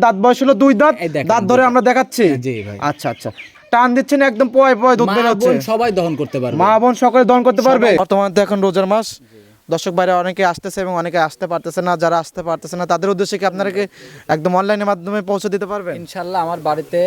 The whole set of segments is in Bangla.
দাঁত বয়স হলো 2 দাঁত, দাঁত ধরে আমরা দেখাচ্ছি। জি ভাই। আচ্ছা আচ্ছা, টান দিচ্ছেন একদম পয় পয় দুধ বের হচ্ছে। সবাই দহন করতে পারবে, মা বোন সকলে দহন করতে পারবে। বর্তমানে তো এখন রোজার মাস, দর্শক ভাইরা অনেকে আসতেছে এবং অনেকে আসতে পারতেছে না। যারা আসতে পারতেছে না তাদের উদ্দেশ্যে কি আপনারা কি একদম অনলাইনের মাধ্যমে পৌঁছে দিতে পারবেন? ইনশাআল্লাহ আমার বাড়িতে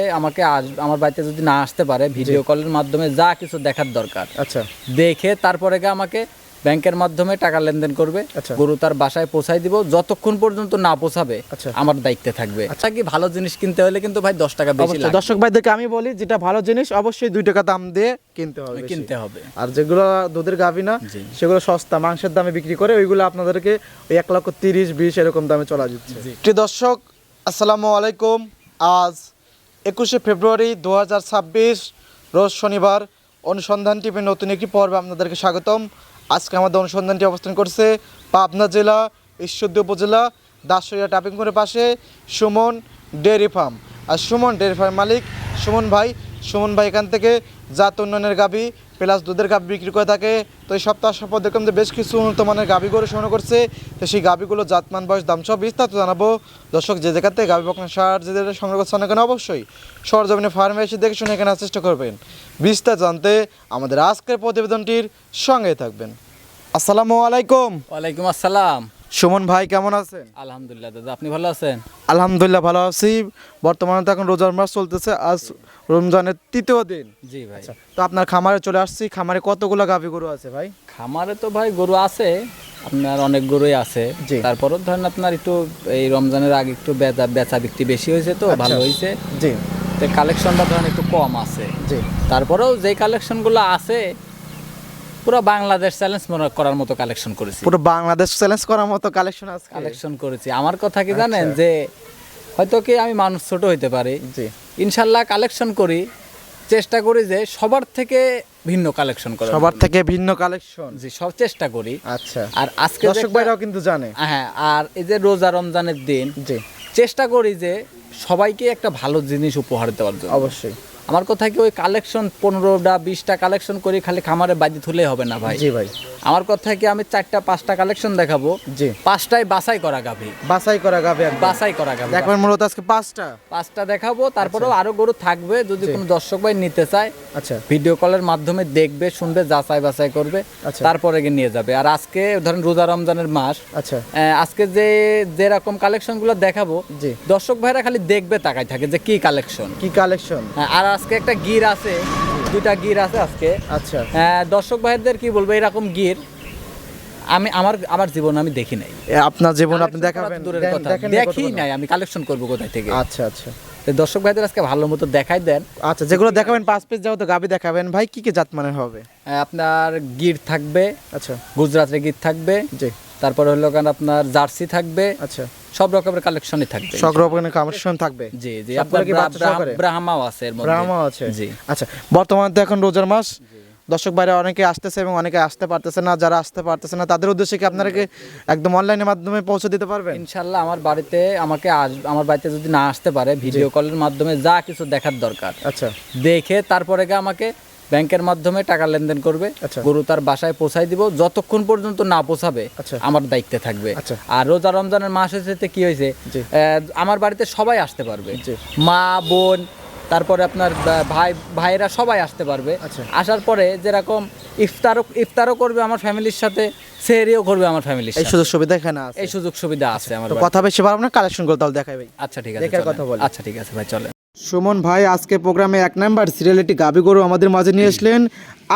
আমার বাড়িতে যদি না আসতে পারে, ভিডিও কলের মাধ্যমে যা কিছু দেখার দরকার আচ্ছা, দেখে তারপরে আমাকে ব্যাংকের মাধ্যমে টাকা লেনদেন করবে। আচ্ছা। গরু তার বাসায় পৌঁছাই দিব, যতক্ষণ পর্যন্ত না পৌঁছাবে আচ্ছা। আমার দায়িত্বে থাকবে। আচ্ছা, কি ভালো জিনিস কিনতে হলে কিন্তু ভাই 10 টাকা বেশি অবশ্যই লাগবে। দর্শক ভাইদেরকে আমি বলি, যেটা ভালো জিনিস অবশ্যই 2 টাকা দাম দিয়ে কিনতে হবে বেশি। কিনতে হবে। আর যেগুলো দুধের গাভী না, জি। সেগুলো সস্তা মাংসের দামে বিক্রি করে, ওইগুলো আপনাদেরকে ওই 1,30,000-20 এরকম দামে চলা যাচ্ছে। প্রিয় দর্শক, আসসালামু আলাইকুম। আজ 21শে ফেব্রুয়ারি 2026 রোজ শনিবার। অনুসন্ধান টিভির নতুন একটি পর্বে আপনাদেরকে স্বাগতম। আজকে আমাদের অনুসন্ধানটি অবস্থান করছে পাবনা জেলা ঈশ্বরদী উপজেলা দাসরিয়া টাপিং মোড়ের পাশে সুমন ডেয়ারি ফার্ম। আর সুমন ডেয়ারি ফার্ম মালিক সুমন ভাই এখান থেকে জাত উন্নয়নের গাভী প্লাস দুধের গাভী বিক্রি করে থাকে। তো এই সপ্তাহ সপ্তাহ দেখলাম যে বেশ কিছু উন্নত মানের গাভী গরু সংগ্রহ করছে। তো সেই গাভীগুলো জাতমান, বয়স, দাম সব বিস্তারিত জানাবো। দর্শক যে জায়গাতে গাভী বকনা সার যে সংগ্রহ করছে না কেন, অবশ্যই সরজমিনে ফার্মে এসে দেখে শুনে এখানে চেষ্টা করবেন। বিস্তারিত জানতে আমাদের আজকের প্রতিবেদনটির সঙ্গে থাকবেন। আসসালামু আলাইকুম। ওয়ালাইকুম আসসালাম। সুমন ভাই কেমন আছেন? আলহামদুলিল্লাহ দাদা, আপনি ভালো আছেন? আলহামদুলিল্লাহ ভালো আছি। বর্তমানে তো এখন রোজার মাস চলতেছে, আজ রমজানের 3য় দিন। জি ভাই। তো আপনার খামারে চলে আসছি। খামারে কতগুলো গাভী গরু আছে ভাই? খামারে তো ভাই গরু আছে, আপনার অনেক গরুই আছে। জি। তারপরও ধরেন আপনার একটু এই রমজানের আগে একটু বেচা বিক্রি বেশি হয়েছে, তো ভালো হয়েছে। জি তো কালেকশনটা ধরেন একটু কম আছে। জি। তারপরেও যে কালেকশনগুলো আছে পুরো বাংলাদেশ চ্যালেঞ্জ করার মতো কালেকশন করেছি। পুরো বাংলাদেশ চ্যালেঞ্জ করার মতো কালেকশন করেছি। আমার কথা কি জানেন, যে হয়তো কি আমি মানুষ ছোট হইতে পারি, জি ইনশাল্লাহ কালেকশন করি, চেষ্টা করি যে সবার থেকে ভিন্ন কালেকশন করা, সবার থেকে ভিন্ন কালেকশন। জি, সব চেষ্টা করি। আচ্ছা, আর আজকে দর্শক ভাইরাও কিন্তু জানে। হ্যাঁ, আর এই যে রোজা রমজানের দিন, জি চেষ্টা করি যে সবাইকে একটা ভালো জিনিস উপহার দেওয়ার জন্য। অবশ্যই। আমার কথা কি, ওই কালেকশন 15টা 20টা কালেকশন করি খালি খামারে বাজি তুলে হবে না ভাই। জি ভাই। আমার কথা কি, আমি 4টা 5টা কালেকশন দেখাবো। জি। 5টাই বাছাই করা গাভী, বাছাই করা গাভী একদম। বাছাই করা গাভী। দেখবেন মূলত আজকে 5টা দেখাবো। তারপরেও আরো গরু থাকবে, যদি কোনো দর্শক ভাই নিতে চায় আচ্ছা ভিডিও কলের মাধ্যমে দেখবে, শুনবে, যাচাই বাছাই করবে, আচ্ছা। তারপরে গিয়ে নিয়ে যাবে। আর আজকে ধরেন রোজা রমজানের মাস, আচ্ছা আজকে যেরকম কালেকশন গুলো দেখাবো, জি। দর্শক ভাইরা খালি দেখবে, তাকাই থাকে যে কি কালেকশন। কি কালেকশন? আর আজকে একটা গির আছে, 2টা গির আছে আজকে। আচ্ছা দর্শক ভাইদের কি বলবো, এরকম গির আমি আমার জীবন আমি দেখি নাই। আপনার জীবন আপনি দেখাবেন? দূরের কথা, দেখি নাই, আমি কালেকশন করবো কোথায় থেকে? আচ্ছা আচ্ছা। তো দর্শক ভাইদের আজকে ভালো মতো দেখাই দেন। আচ্ছা, যেগুলো দেখাবেন 5 পিস যাও তো গাভী দেখাবেন ভাই, কি কি জাত মানের হবে? আপনার গির থাকবে, আচ্ছা গুজরাটের গির থাকবে, জি। তারপরে হলো কারণ আপনার জার্সি থাকবে, আচ্ছা, সব রকমের কালেকশনই থাকবে। সব রকমের কালেকশন থাকবে। জি জি। সবগুলো আপনার কি বাচ্চা সহকারে? ব্রাহ্মাও আছে এর মধ্যে। ব্রাহ্মা আছে। জি। আচ্ছা, বর্তমানে তো এখন রোজার মাস, দর্শক ভাইরা অনেকে আসতেছে এবং অনেকে আসতে পারতেছে না। যারা আসতে পারতেছে না তাদের উদ্দেশ্যে কি আপনারা কি একদম অনলাইনের মাধ্যমে পৌঁছে দিতে পারবেন? ইনশাআল্লাহ আমার বাড়িতে যদি না আসতে পারে, ভিডিও কলের মাধ্যমে যা কিছু দেখার দরকার আচ্ছা দেখে তারপরে আমাকে ব্যাংকের মাধ্যমে টাকা লেনদেন করবে। আচ্ছা। গরু তার বাসায় পৌঁছাই দিব, যতক্ষণ পর্যন্ত না পৌঁছাবে আচ্ছা। আমার দায়িত্বে থাকবে। আচ্ছা। আর রোজা রমজানের মাস হয়েছে কি হয়েছে, জি। আমার বাড়িতে সবাই আসতে পারবে, জি। মা বোন, তারপরে আপনার ভাইয়েরা সবাই আসতে পারবে। আচ্ছা। আসার পরে যেরকম ইফতারও করবে আমার ফ্যামিলির সাথে, সেহরিও করবে আমার ফ্যামিলির এই সাথে। সুযোগ সুবিধা এখানে আছে। এই সুযোগ সুবিধা আছে আমার তো বাড়িতে। কথা বেশি পারবো না, কালেকশন করতে তাহলে দেখাই ভাই। আচ্ছা ঠিক আছে, দেখার চলেন। কথা বলি। আচ্ছা ঠিক আছে ভাই, চলেন। সুমন ভাই আজকে প্রোগ্রামে 1 নাম্বার সিরিয়ালিটি গাভী গরু আমাদের মাঝে নিয়ে আসলেন।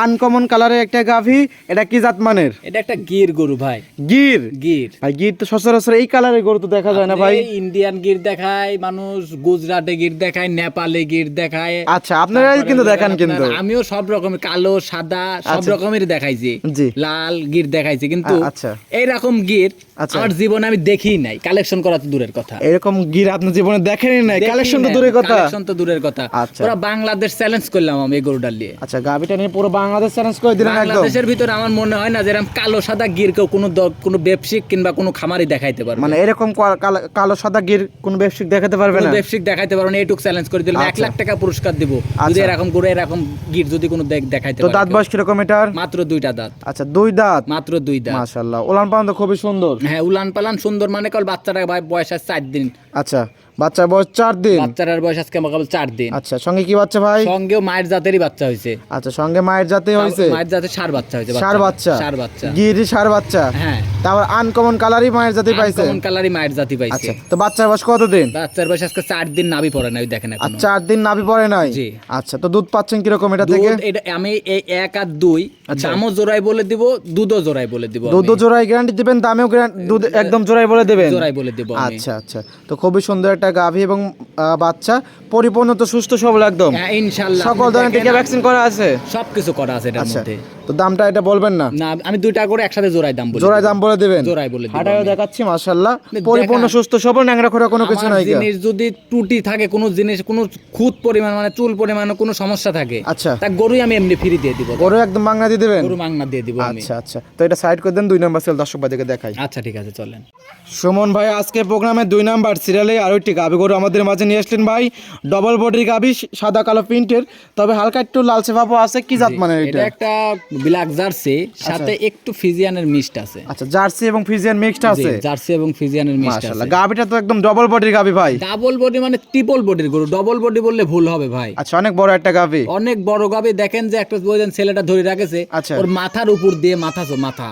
আনকমন কালারের একটা গাভী, এটা কি জাত মানের? এটা একটা গির গরু ভাই। গির? গির ভাই গির তো সচরাচর এই কালারের গরু তো দেখা যায় না ভাই। ইন্ডিয়ান গির দেখায় মানুষ, গুজরাটে গির দেখায়, নেপালে গির দেখায়। আচ্ছা, আপনারাই কিন্তু দেখান কিন্তু। আমিও সব রকমের, কালো সাদা সব রকমের দেখাইছি, জি। লাল গির দেখাইছি, কিন্তু আচ্ছা। এইরকম গির আচ্ছা। আমার জীবনে আমি দেখিই নাই। কালেকশন করা তো দূরের কথা, এরকম গির আপনার জীবনে দেখেনই নাই, কালেকশন তো দূরের কথা। কালেকশন তো দূরের কথা। আচ্ছা। পুরো বাংলাদেশ চ্যালেঞ্জ করলাম আমি এই গরুটার নিয়ে। আচ্ছা, গাভীটা নিয়ে পুরো বাংলাদেশ চ্যালেঞ্জ করে দিলেন একদম। বাংলাদেশের ভিতরে আমার মনে হয় না যে এরকম কালো সাদা গির কেউ কোনো ব্যবসায়িক কিংবা কোনো খামারি দেখাইতে পারবে। মানে এরকম কালো সাদা গির কোন ব্যবসায়িক দেখাতে পারবে না, ব্যবসায়িক দেখাইতে পারবে না। এইটুক চ্যালেঞ্জ করে দিলাম, 1 লাখ টাকা পুরস্কার দিব যদি এরকম গরু, এরকম গির যদি কোনো দেখাইতে তো পারে। দাঁত বয়স কিরকম এটার? মাত্র 2টা দাঁত। আচ্ছা, 2 দাঁত, মাত্র 2 দাঁত। মাশাআল্লাহ। উলান পালান তো খুবই সুন্দর। হ্যাঁ, উলান পালান সুন্দর, মানে কাল বাচ্চাটা ভাই বয়স আছে 4 দিন। আচ্ছা, বাচ্চার বয়স 4 দিন। বাচ্চাটার বয়স আজকে কেবল 4 দিন। আচ্ছা, সঙ্গে কি বাচ্চা ভাই? সঙ্গেও মায়ের জাতেরই বাচ্চা হয়েছে। আচ্ছা, সঙ্গে মায়ের জাতে হয়েছে। মায়ের জাতে ষাঁড় বাচ্চা হয়েছে। ষাঁড় বাচ্চা, ষাঁড় বাচ্চা, গিরি ষাঁড় বাচ্চা। হ্যাঁ, তারপর আনকমন কালারই মায়ের জাতে পাইছে। আনকমন কালারই মায়ের জাতি পাইছে। আচ্ছা, তো বাচ্চার বয়স কত দিন? বাচ্চার বয়স আজকে 4 দিন, নাভি পড়ে নাই, দেখেন এখন। 4 দিন নাভি পড়ে নাই। জি। আচ্ছা, তো দুধ পাচ্ছেন কি রকম এটা থেকে? দুধ এটা আমি এই 1 আর 2 দামও জোড়াই বলে দিব, দুধও জোড়াই বলে দিব। দুধ জোড়াই গ্যারান্টি দিবেন, দামেও দুধ একদম জোড়াই বলে দেবেন? জোড়াই বলে দিব আমি। আচ্ছা আচ্ছা, তো খুবই সুন্দর একটা গাভী এবং বাচ্চা, পরিপূর্ণ তো সুস্থ সবল একদম। হ্যাঁ, ইনশাআল্লাহ। সকল ধরনের টিকা ভ্যাকসিন করা আছে? সবকিছু করা আছে এটার আচ্ছা, মধ্যে। তো দামটা এটা বলবেন না? না, আমি 2টা করে একসাথে জোড়াই দাম বলে জোড়াই দাম বলে দিবেন? জোড়াই বলে দিব। হাঁটায়ও আমি। দেখাচ্ছি, মাশাআল্লাহ পরিপূর্ণ সুস্থ সবল, ন্যাংরা খোরা কোনো কিছু আমার নাই। জিনিস যদি ত্রুটি থাকে, কোনো জিনিস কোনো খুদ পরিমাণ মানে চুল পরিমাণ কোনো সমস্যা থাকে, আচ্ছা, তা গরুই আমি এমনি ফ্রি দিয়ে দিব। গরু একদম মাংনা দিয়ে দিবেন? গরু মাংনা দিয়ে দিব আমি। আচ্ছা আচ্ছা, তো এটা সাইড করে দেন, 2 নাম্বার সিরিয়াল দর্শক ভাইদেরকে দেখাই। আচ্ছা, ঠিক আছে, চলেন। সুমন ভাই আজকে প্রোগ্রামে 2 নাম্বার সিরিয়ালে আরো একটি গাভী গরু আমাদের মাঝে নিয়ে আসলেন ভাই। ডবল বডির গাভী, সাদা কালো প্রিন্টের, তবে হালকা একটু লালচে ভাবও আছে। কি জাত মানে এটা? এটা একটা ব্ল্যাক জার্সি, সাথে একটু ফিজিয়ানের মিক্সড আছে। আচ্ছা, জার্সি এবং ফ্রিজিয়ান মিক্সড আছে। জার্সি এবং ফিজিয়ানের মিক্সড আছে। মাশাআল্লাহ, গাভীটা তো একদম ডবল বডির গাভী ভাই। ডাবল বডি মানে ট্রিপল বডির গরু, ডবল বডি বললে ভুল হবে ভাই। আচ্ছা, অনেক বড় একটা গাভী। অনেক বড় গাভী। দেখেন যে একটা বলেন ছেলেটা ধরে রাখেছে, আচ্ছা। ওর মাথার উপর দিয়ে মাথা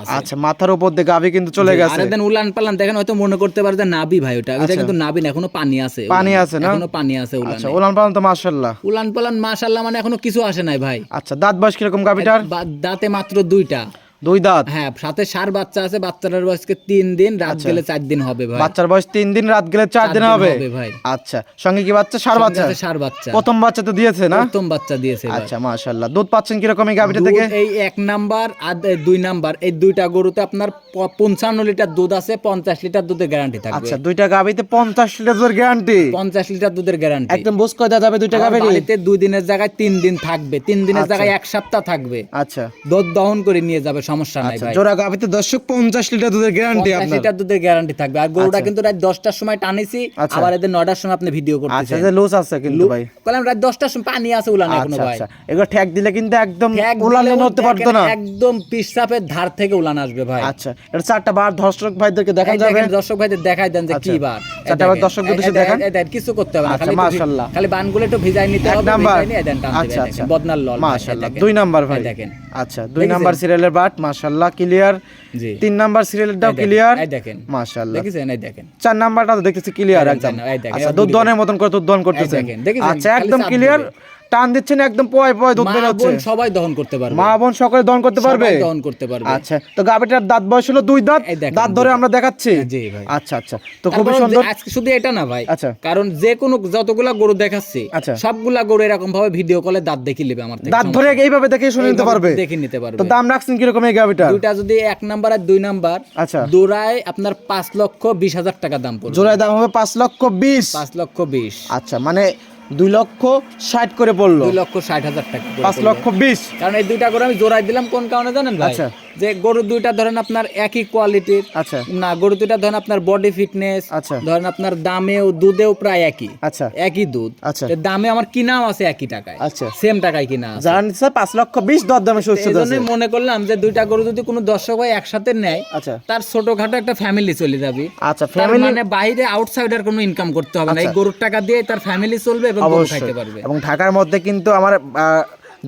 আছে। আচ্ছা, মাথার উপর দিয়ে গাভী কিন্তু চলে গেছে। আর দেন উলান পালান দেখেন, হয়তো মনে করতে পারে যে নাভি ভাই, ওটা কিন্তু নাভি না, এখনো পানি আছে। পানি আছে না? এখনো পানি আছে উলানে। আচ্ছা, উলান পালান তো মাশাআল্লাহ। উলান পালান মাশাআল্লাহ, মানে এখনো কিছু আসে নাই ভাই। আচ্ছা, দাঁত বয়স কিরকম গাভীটার? দাঁতে মাত্র 2টা। 2 দাঁত? হ্যাঁ, সাথে ষাঁড় বাচ্চা আছে। বাচ্চাটার বয়সকে 3 দিন, রাত গেলে 4 দিন হবে ভাই। বাচ্চার বয়স 3 দিন, রাত গেলে 4 দিন হবে ভাই। আচ্ছা, সঙ্গে কি বাচ্চা? ষাঁড় বাচ্চা? ষাঁড় বাচ্চা। প্রথম বাচ্চা তো দিয়েছে না? প্রথম বাচ্চা দিয়েছে ভাই। আচ্ছা, মাশাআল্লাহ। দুধ পাচ্ছেন কি রকম এই গাভীটা থেকে? দুধ এই 1 নাম্বার আর 2 নাম্বার, এই 2টা গরুতে আপনার 55 লিটার দুধ আছে, 50 লিটার দুধের গ্যারান্টি থাকবে। আচ্ছা, 2টা গাভীতে 50 লিটার দুধের গ্যারান্টি? 50 লিটার দুধের গ্যারান্টি একদম বুঝ করে দেওয়া যাবে 2টা গাভীর? বাড়িতে 2 দিনের জায়গায় 3 দিন থাকবে, 3 দিনের জায়গায় 1 সপ্তাহ থাকবে। আচ্ছা, দুধ দহন করে নিয়ে যাবে, সমস্যা নাই ভাই। জোড়া গাভীতে দর্শক 50 লিটার দুধের গ্যারান্টি 50 আপনার? লিটার দুধের গ্যারান্টি থাকবে। আর গরুটা কিন্তু রাত 10টার সময় টানিছি, আচ্ছা। আবার এদের 9টার সময় আপনি ভিডিও আচ্ছা, করতেছেন। যে লুজ আছে কিন্তু ভাই। বললাম রাত 10টার সময় পানি আছে উলানে এখনো আচ্ছা ভাই। আচ্ছা, এগুলো ঠ্যাক দিলে কিন্তু একদম ঠ্যাক উলানে দিলেও নড়তে পারতো দেখেন না? একদম পিছাপের ধার থেকে উলান আসবে ভাই। আচ্ছা, এটা 4টা বার দর্শক ভাইদেরকে দেখা এই যাবে। দেখেন, দর্শক ভাইদের দেখাই দেন যে কি বার। 4টা বার দর্শক উদ্দেশ্যে দেখান। দেখেন, কিছু করতে হবে না, আচ্ছা, খালি মাশাআল্লাহ। খালি বানগুলো একটু ভিজাই নিতে 1 হবে, নাম্বার। ভিজাই নিয়ে দেন টান আচ্ছা দিবেন। আচ্ছা, দেখেন বদনার লল। মাশাআল্লাহ। 2 নাম্বার ভাই দেখেন। আচ্ছা, 2 নাম্বার সিরিয়ালের বাট মাশাআল্লাহ ক্লিয়ার। জি। 3 নাম্বার সিরিয়ালটাও এই দেখেন, ক্লিয়ার এই দেখেন মাশাআল্লাহ। দেখেছেন, এই দেখেন 4 নাম্বারটা তো দেখতেছি ক্লিয়ার একদম। এই দেখেন, আচ্ছা, এবার দুধ দুধ দহনের মতন করে দুধ দহন করতেছেন। দেখেন, দেখেছেন? আচ্ছা, খালি একদম চাপ ক্লিয়ার, টান দিচ্ছেন একদম পোয় পোয় দুধ মা বের হচ্ছে। বোন সবাই দহন করতে পারবে। মা বোন সকলে দহন করতে পারবে? সবাই দহন করতে পারবে। আচ্ছা, তো গাভীটার দাঁত বয়স হলো 2 দাঁত। এই দেখেন, দাঁত ধরে আমরা দেখাচ্ছি। জি ভাই। আচ্ছা আচ্ছা, তো খুবই তারপর সুন্দর। আজকে শুধু এটা না ভাই, আচ্ছা। কারণ যে কোনো যতগুলা গরু দেখাচ্ছি, আচ্ছা। সবগুলা গরু এরকম ভাবে ভিডিও কলে দাঁত দেখিয়ে নেবে আমার থেকে। দাঁত ধরে এইভাবে দেখে শুনে নিতে পারবে? দেখে নিতে পারবে। তো দাম রাখছেন কি রকম এই গাভীটার? দুইটা যদি 1 নাম্বার আর 2 নাম্বার, আচ্ছা, দোরায় আপনার 5,20,000 টাকা দাম পড়বে। জোড়ায় দাম হবে 5,20,000। 5,20,000। আচ্ছা, মানে 2,60,000 করে পড়লো। 2,60,000 টাকা করে পড়বে। 5,20,000। কারণ এই দুইটা গরু আমি জোড়াই দিলাম কোন কারণে জানেন ভাই? আচ্ছা। যে গরু দুইটা ধরেন আপনার একই কোয়ালিটির, আচ্ছা না গরু দুইটা ধরেন আপনার বডি ফিটনেস, আচ্ছা। ধরেন আপনার দামেও দুধেও প্রায় একই, আচ্ছা একই দুধ। আচ্ছা। এর দামে আমার কিনাও আছে একই টাকায়, আচ্ছা। সেম টাকায় কিনা আছে। জানেন স্যার 5,20,000 দর দামে সুস্থ এই জন্যই মনে করলাম যে দুইটা গরু যদি কোনো দর্শক ভাই একসাথে নেয়, আচ্ছা তার ছোটখাটো একটা ফ্যামিলি চলে যাবে। আচ্ছা, তার ফ্যামিলি মানে বাইরে আউটসাইডার কোনো ইনকাম করতে হবে না, এই আচ্ছা। গরুর টাকা দিয়ে তার ফ্যামিলি চলবে এবং গরু খাইতে অবশ্যই। পারবে। এবং ঢাকার মধ্যে কিন্তু আমার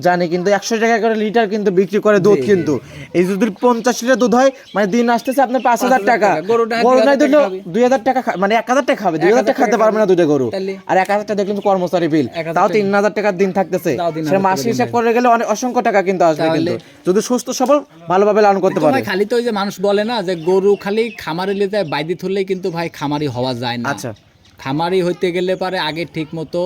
জানি কিন্তু 100 টাকা করে লিটার কিন্তু বিক্রি করে দুধ। কিন্তু এই যদি 50 লিটার দুধ হয়, মানে দিন আসতেছে আপনার 5,000 টাকা। গরুটা গরু নাই দিলেও 2,000 টাকা মানে 1,000 টাকা খাবে, 2,000 টাকা খেতে পারবে না দুইটা গরু। তাহলে? আর 1,000 টাকা দেখলেন কর্মচারী বিল, 1,000 তাও 3,000 টাকার দিন থাকতেছে। তাও 3,000 সে মাসে হিসাব করে গেলে অনেক অসংখ্য টাকা কিন্তু আসবে। কিন্তু যদি সুস্থ সবল ভালোভাবে লালন করতে তো পারে। ভাই খালি তো ওই যে মানুষ বলে না যে গরু খালি খামারে লিতে বাইদি ধরলেই কিন্তু ভাই খামারি হওয়া যায় না। আচ্ছা। খামারি হইতে গেলে পারে আগে ঠিক মতো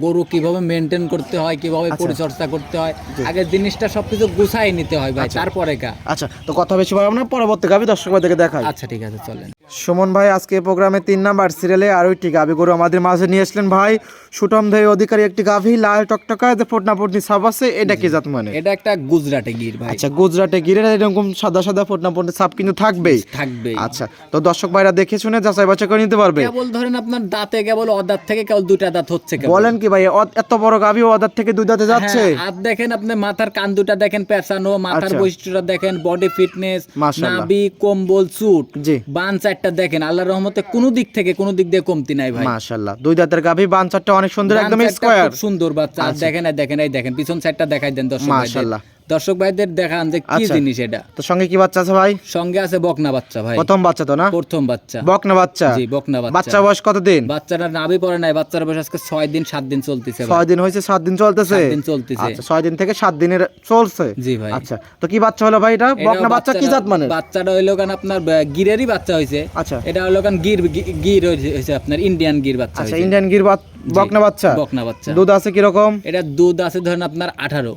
গরু কিভাবে মেনটেন করতে হয়, কিভাবে পরিচর্যা করতে হয়, আগে জিনিসটা সবকিছু গুছাই নিতে হয় ভাই, তারপরে কা। আচ্ছা, তো কথা বেশি বলবো না, পরবর্তী গাবি দর্শক ভাইদেরকে দেখাই। আচ্ছা ঠিক আছে, চলেন। সুমন ভাই আজকে প্রোগ্রামে 3 নাম্বার সিরিয়ালে আরো একটি গাভী গরু আমাদের মাঝে নিয়ে আসলেন ভাই। সুটম দেহ অধিকারী একটি গাভী, লাল টকটকা, যে ফোটনা ফোটনি সাপ আছে। এটা কি জাত মানে? এটা একটা গুজরাটে গির ভাই। আচ্ছা, গুজরাটে গিরে এরকম সাদা সাদা ফোটনা ফোটনি সাপ কিন্তু থাকবেই। থাকবে। আচ্ছা, তো দর্শক ভাইরা দেখে শুনে যাচাই বাছাই করে নিতে পারবে। কেবল ধরেন আপনার দাঁতে কেবল অদাঁত থেকে কেবল 2টা দাঁত হচ্ছে কেবল। বলেন কি ভাই, এত বড় গাভী অদার থেকে 2 দাঁতে যাচ্ছে? হ্যাঁ, আর দেখেন আপনি মাথার কান দুটা দেখেন পেঁচানো, মাথার আচ্ছা। বৈশিষ্ট্যটা দেখেন, বডি ফিটনেস, মাশাআল্লাহ। নাভি, কম্বল, চুট, জি। বান 4 চারটা দেখেন আল্লাহর রহমতে কোনো দিক দিয়ে কমতি নাই ভাই। মাশাআল্লাহ, দুই দাঁতের গাভী, বাচ্চাটা অনেক সুন্দর, একদম বাচ্চাটা স্কয়ার, খুব সুন্দর বাচ্চা। আর দেখেন এই দেখেন পিছন সাইডটা দেখাই দেন মাশাআল্লাহ। দর্শক ভাইদের দেখান যে কি জিনিস এটা। তো সঙ্গে কি বাচ্চা আছে ভাই? সঙ্গে আছে বকনা বাচ্চা ভাই। প্রথম বাচ্চা তো না? প্রথম বাচ্চা। বকনা বাচ্চা? জি, বকনা বাচ্চা। বাচ্চা বয়স কত দিন? বাচ্চাটা নাভি পড়ে নাই, বাচ্চার বয়স আজকে 6 দিন 7 দিন চলতেছে ভাই। 6 দিন হইছে, 7 দিন চলতেছে? 7 দিন চলতেছে। আচ্ছা, 6 দিন থেকে 7 দিনের চলছে। জি ভাই। আচ্ছা, তো কি বাচ্চা হলো ভাই এটা? বকনা বাচ্চা কি জাত মানে? বাচ্চাটা হইলো কারণ আপনার গিরেরই বাচ্চা হইছে। আচ্ছা, এটা হলো কারণ গির হইছে আপনার ইন্ডিয়ান গির বাচ্চা। আচ্ছা, ইন্ডিয়ান গির বকনা বাচ্চা। বকনা বাচ্চা। দুধ আছে কি রকম? এটা দুধ আছে ধরেন আপনার 18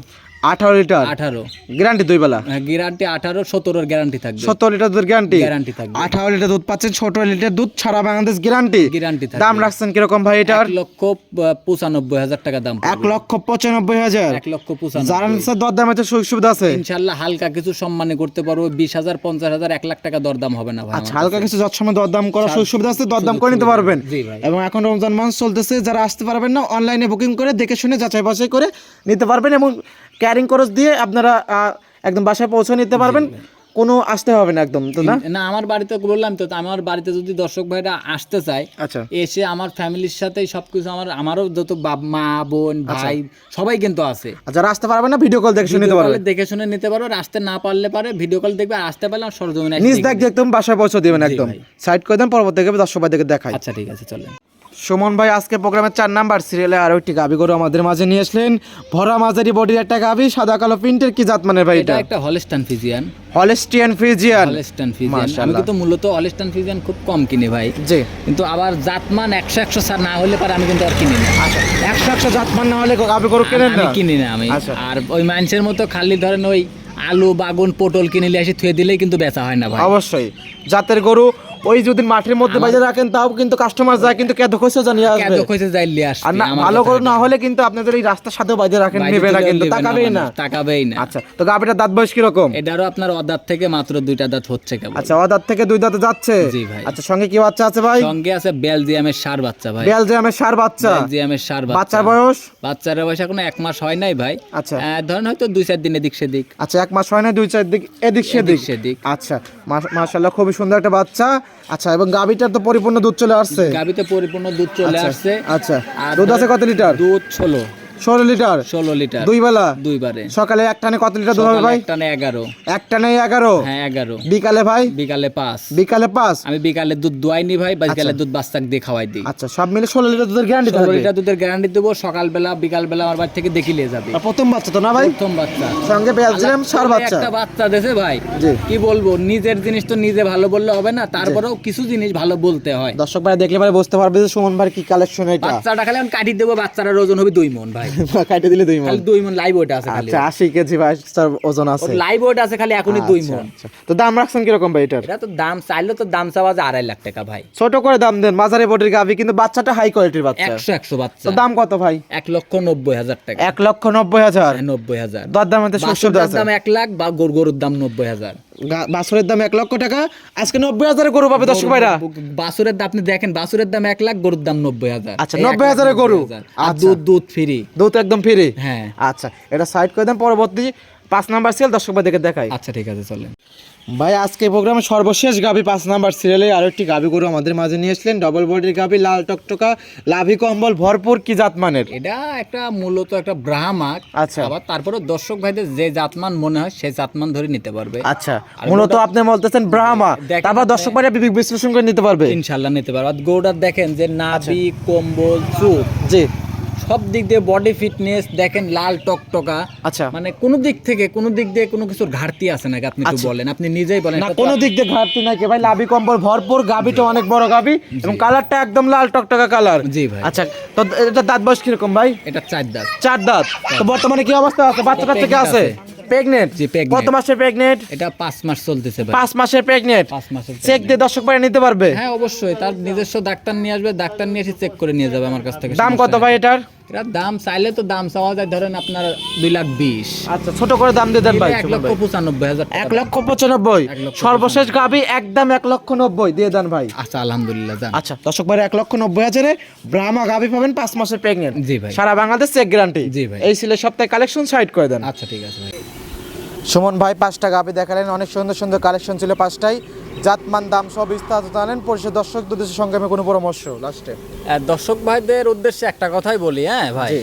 লিটার। 18 গ্যারান্টি দুই বেলা? গ্যারান্টি 18 17 এর গ্যারান্টি থাকবে। 17 লিটার দুধ গ্যারান্টি থাকবে। 18 লিটার দুধ পাচ্ছেন, 17 লিটার দুধ সারা বাংলাদেশ গ্যারান্টি থাকবে। দাম রাখছেন কি রকম ভাই এটার? 1,95,000 টাকা দাম। 1,95,000। 1,95,000 যারা নিচ্ছে দরদাম আছে, সুযোগ সুবিধা আছে ইনশাআল্লাহ। হালকা কিছু সম্মানে করতে পারবো। 20,000 50,000 1 লাখ টাকা দরদাম হবে না ভাই। আচ্ছা, হালকা কিছু যৎসময় দরদাম করার সুযোগ সুবিধা আছে, দরদাম করে নিতে পারবেন। জি ভাই। এবং এখন রমজান মাস চলতেছে, যারা আসতে পারবেন না অনলাইনে বুকিং করে দেখে শুনে যাচাই বাছাই করে নিতে পারবেন, এবং ক্যারিং খরচ দিয়ে আপনারা একদম বাসায় পৌঁছে নিতে পারবেন, কোনো আসতে হবে না একদম তো না? না, আমার বাড়িতে বললাম তো, আমার বাড়িতে যদি দর্শক ভাইরা আসতে চায়, আচ্ছা, এসে আমার ফ্যামিলির সাথে সবকিছু, আমারও যত মা বোন ভাই সবাই কিন্তু আছে। যারা আসতে পারবেন না ভিডিও কল দেখে শুনে নিতে পারবেন, দেখে শুনে নিতে পারো। আর আসতে না পারলে পারে ভিডিও কল দেখবে, আর আসতে পারলে সরজমিনে নিজ দেখে একদম বাসায় পৌঁছে দিবেন, একদম সাইড করে দেন, পরবর্তী দর্শক ভাইদেরকে দেখাই। আচ্ছা ঠিক আছে, চলেন। সুমন ভাই আজকে প্রোগ্রামের 4 নাম্বার সিরিয়ালে আরো একটি গাবি গরু আমাদের মাঝে নিয়ে আসলেন। ভরা মাঝারি বডির একটা গাবি, সাদা কালো প্রিন্টের, কি জাত মানের ভাই এটা? এটা একটা হলস্টাইন ফ্রিজিয়ান। Holstein Friesian. আমি কিন্তু মূলত হলস্টাইন ফ্রিজিয়ান খুব কম কিনি ভাই। জি। কিন্তু আবার জাতমান 100 স্যার না হলে পারে আমি কিন্তু আর কিনি না। আচ্ছা, 100 জাতমান না হলে গাবি গরু কেনেন না? আমি কিনি না আমি। আচ্ছা। আর ওই মানুষের মতো খালি ধরেন ওই আলু বাগুন পটল কিনে এসে থুয়ে দিলেই কিন্তু বেচা হয় না ভাই। অবশ্যই জাতের গরু ওই যদি মাঠের মধ্যে বাইরে রাখেন তাও কিন্তু কাস্টমার যায়, কিন্তু কেদ কইছে জানিয়ে আসবে, কেদ কইছে যাইলে আসবে। আর না ভালো গরু না হলে কিন্তু আপনাদের এই রাস্তার সাথে বাইরে রাখেন, নেবে না কিন্তু, তাকাবেই না। আচ্ছা, তো গাবিটার দাঁত বয়স কি রকম? এটারও আপনার অদাঁত থেকে মাত্র 2টা দাঁত হচ্ছে কেবল। আচ্ছা, অদাঁত থেকে 2 দাঁতে যাচ্ছে। জি ভাই। আচ্ছা, সঙ্গে কি বাচ্চা আছে ভাই? সঙ্গে আছে বেলজিয়ামের ষাঁড় বাচ্চা ভাই। বেলজিয়ামের ষাঁড় বাচ্চা। বেলজিয়ামের ষাঁড় বাচ্চা। বাচ্চার বয়স? বাচ্চার বয়স এখনো 1 মাস হয় নাই ভাই। আচ্ছা, ধরেন হয়তো 2-4 দিন এদিক সেদিক। আচ্ছা, 1 মাস হয় না, 2-4 দিন এদিক সেদিক। আচ্ছা, মাশাআল্লাহ, খুবই সুন্দর একটা বাচ্চা। আচ্ছা, এবং গাবিটার তো পরিপূর্ণ দুধ চলে আসছে? গাবিতে পরিপূর্ণ দুধ চলে আসছে। আচ্ছা, দুধ আছে কত লিটার? দুধ 16 লিটার। 16 লিটার দুই বেলা? দুই বারে। সকালে এক টানে কত লিটার দুধ হবে ভাই? এক টানে 11। এক টানে 11? হ্যাঁ 11। বিকালে ভাই? বিকালে 5। বিকালে 5? আমি বিকালে দুধ দোয়াইনি ভাই, বিকালে দুধ বাচ্চাকে দিয়ে খাওয়াই দিই। আচ্ছা, সব মিলে 16 লিটার দুধের গ্যারান্টি থাকবে? 16 লিটার দুধের গ্যারান্টি দেবো। সকালবেলা বিকালবেলা আমার বাড়ি থেকে দেখি নিয়ে যাবে। প্রথম বাচ্চা তো না ভাই? প্রথম বাচ্চা। সঙ্গে বেলজিয়াম ষাঁড় বাচ্চা। একটা বাচ্চা দেছে ভাই। জি। কি বলবো, নিজের জিনিস তো নিজে ভালো বললে হবে না, তারপরেও কিছু জিনিস ভালো বলতে হয়। দর্শক ভাই দেখলে পরে বুঝতে পারবে যে সুমন ভাই কি কালেকশন এটা। বাচ্চাটা খালি আমি কাটি দেবো, বাচ্চাটার ওজন হবে 2 মণ ভাই। কাটে দিলে 2 মণ? খালি 2 মণ লাইভ ওয়েট আছে খালি। আচ্ছা, 80 কেজি ভাই তার ওজন আছে। লাইভ ওয়েট আছে খালি এখনই 2 মণ। আচ্ছা, তো দাম রাখছেন কি রকম ভাই এটার? এটা তো দাম চাইলে তো দাম চাওয়া যায় 2.5 লাখ টাকা ভাই। ছোট করে দাম দেন, মাঝারি বডির গাবি কিন্তু বাচ্চাটা হাই কোয়ালিটির বাচ্চা। 100 বাচ্চা। তো দাম কত ভাই? 1,90,000 টাকা। 1,90,000? 90,000। দরদামে তো সুবিধা আছে। দাম 1 লাখ, বা গরুর দাম 90,000। বাছুরের দাম 1 লক্ষ টাকা, আজকে 90,000 এ গরু পাবে দর্শক ভাইরা। বাছুরের দাম আপনি দেখেন, বাছুরের দাম 1 লাখ, গরুর দাম 90,000। আচ্ছা, 90,000 এ গরু। আর দুধ ফ্রি। দুধ একদম ফ্রি? হ্যাঁ। আচ্ছা, এটা সাইড করে দেন, পরবর্তী 5 নাম্বার সিরিয়াল দর্শক ভাইদেরকে দেখাই। আচ্ছা ঠিক আছে, চলেন ভাই। আজকে প্রোগ্রামে সর্বশেষ গাবি 5 নাম্বার সিরিয়ালে আরো একটি গাবি গরু আমাদের মাঝে নিয়ে আসলেন। ডবল বডির গাবি, লাল টকটকা, লাভি কম্বল ভরপুর, কি জাত মানের? এটা একটা মূলত একটা ব্রাহ্মা। আচ্ছা। আবার তারপরে দর্শক ভাইদের যে জাতমান মনে হয় সেই জাতমান ধরে নিতে পারবে। আচ্ছা, মূলত আপনি বলতেছেন ব্রাহ্মা, তারপর দর্শক ভাইরা বিবেক বিশ্লেষণ করে নিতে পারবে ইনশাআল্লাহ নিতে পারবে। আর গরুটার দেখেন যে নাভি কম্বল চুপ, জি, সব দিক দিয়ে বডি ফিটনেস দেখেন, লাল টকটকা। আচ্ছা, মানে কোন দিক দিয়ে কোনো কিছুর ঘাটতি আছে নাকি আপনি একটু বলেন, আপনি নিজেই বলেন। না, কোনো দিক দিয়ে ঘাটতি নাই ভাই, লাভি কম্বল ভরপুর, গাবিটা অনেক বড় গাবি এবং কালারটা একদম লাল টকটকা কালার। জি ভাই। আচ্ছা, তো এটা দাঁত বয়স কিরকম ভাই? এটা 4 দাঁত। 4 দাঁত। তো বর্তমানে কি অবস্থা আছে? বাচ্চাটা থেকে আছে প্রেগনেন্ট? জি, প্রেগনেন্ট। কত মাসের প্রেগনেন্ট? এটা 5 মাস চলতেছে ভাই। 5 মাসের প্রেগনেন্ট। 5 মাসের চেক দিয়ে দর্শক ভাই নিতে পারবে? হ্যাঁ অবশ্যই, তার নিজস্ব ডাক্তার নিয়ে আসবে, ডাক্তার নিয়ে এসে চেক করে নিয়ে যাবে আমার কাছ থেকে। দাম কত ভাই এটার? এটার দাম চাইলে তো দাম চাওয়া যায় ধরেন আপনার 2,20,000। আচ্ছা, ছোট করে দাম দিয়ে দেন ভাই। 1,95,000। 1,95,000 সর্বশেষ গাবি, একদম 1,90,000 দিয়ে দেন ভাই। আচ্ছা আলহামদুলিল্লাহ। আচ্ছা, দর্শক ভাই 1,90,000 এ ব্রাহ্মা গাবি পাবেন, 5 মাসের প্রেগনেন্ট। জি ভাই। সারা বাংলাদেশ চেক গ্যারান্টি। জি ভাই। এই ছিল সপ্তাহে কালেকশন, সাইড করে দেন। আচ্ছা ঠিক আছে ভাই। সুমন ভাই 5টা গাবি দেখালেন, অনেক সুন্দর সুন্দর কালেকশন ছিল 5টাই। জাতমান দাম সব বিস্তারিত জানেন। পরিশেষে দর্শক দুদেশের সংগ্রামে কোনো পরামর্শ লাস্টে দর্শক ভাইদের উদ্দেশ্যে একটা কথাই বলি, হ্যাঁ ভাই, জি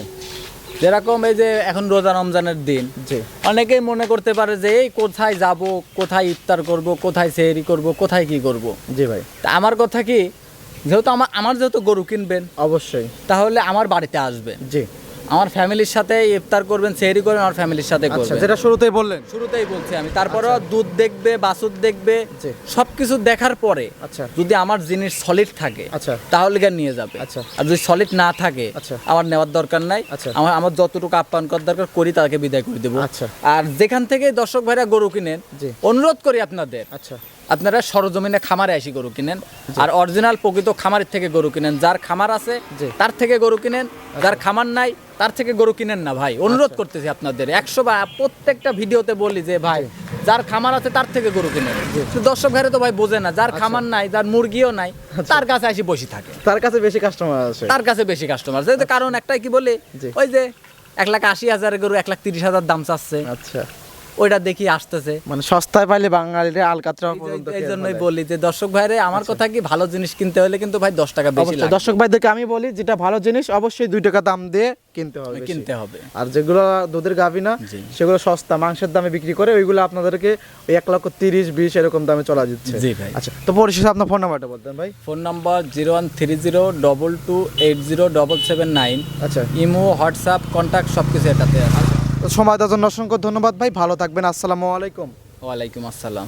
যেরকম এই যে এখন রোজা রমজানের দিন, জি অনেকেই মনে করতে পারে যে এই কোথায় যাব, কোথায় ইফতার করব, কোথায় সেহরি করব, কোথায় কি করব। জি ভাই, তা আমার কথা কি, যেহেতু আমার যেহেতু গরু কিনবেন, অবশ্যই তাহলে আমার বাড়িতে আসবেন, জি। আমার ফ্যামিলির সাথে ইফতার করবেন, সেহরি করবেন, আমার ফ্যামিলির সাথে আচ্ছা, করবেন। যেটা শুরুতেই বললেন। শুরুতেই বলছি আমি, তারপরেও দুধ দেখবে, বাছুর দেখবে, জি। সবকিছু দেখার পরে আচ্ছা যদি আমার জিনিস সলিড থাকে আচ্ছা তাহলে গিয়ে নিয়ে যাবে। আচ্ছা। আর যদি সলিড না থাকে আচ্ছা। আমার নেওয়ার দরকার নাই। আচ্ছা। আমার যতটুকু আপ্যায়ন করার দরকার করি তাকে বিদায় করে দেবো। আচ্ছা। আর যেখান থেকে দর্শক ভাইরা গরু কিনেন, জি। অনুরোধ করি আপনাদের, আচ্ছা আপনারা সরজমিনে খামারে আসি গরু কিনেন, আর অরিজিনাল প্রকৃত খামারের থেকে গরু কিনেন। যার খামার আছে জি। তার থেকে গরু কিনেন, যার খামার নাই তার থেকে গরু কিনেন না ভাই। অনুরোধ করতেছি আপনাদের, 100 বার প্রত্যেকটা ভিডিওতে বলি যে ভাই যার খামার আছে তার থেকে গরু কিনেন। কিন্তু দর্শক ভাইরা তো ভাই বোঝে না, যার খামার নাই, যার মুরগিও নাই, তার কাছে আসি বসে থাকে, তার কাছে বেশি কাস্টমার আছে। তার কাছে বেশি কাস্টমার। কারণ একটাই কি বলে, জি। ওই যে 1,80,000 গরু 1,30,000 দাম চাচ্ছে, আচ্ছা, ওইটা দেখি আসতেছে। মানে সস্তায় পাইলে বাঙালিরা আলকাতরা পর্যন্ত এই খেয়ে জন্যই ফেলে। বলি যে দর্শক ভাইরে, আমার কথা কি, ভালো জিনিস কিনতে হলে কিন্তু ভাই 10 টাকা বেশি অবশ্যই লাগে, দর্শক ভাইদেরকে আমি বলি, যেটা ভালো জিনিস অবশ্যই 2 টাকা দাম দিয়ে কিনতে হবে বেশি। কিনতে হবে। আর যেগুলো দুধের গাভী না, জি। সেগুলো সস্তা মাংসের দামে বিক্রি করে, ওইগুলো আপনাদেরকে ওই 1,30,000-20 এরকম দামে চলা যাচ্ছে। জি ভাই। আচ্ছা, তো পরিশেষে আপনার ফোন নাম্বারটা বলতেন ভাই। Phone number 013022807779। আচ্ছা, ইমো, হোয়াটসঅ্যাপ, কন্ট্যাক্ট সবকিছু এটাতে আছে। তো সময় দেওয়ার জন্য অসংখ্য ধন্যবাদ ভাই, ভালো থাকবেন, আসসালামু আলাইকুম। ওয়ালাইকুম আসসালাম।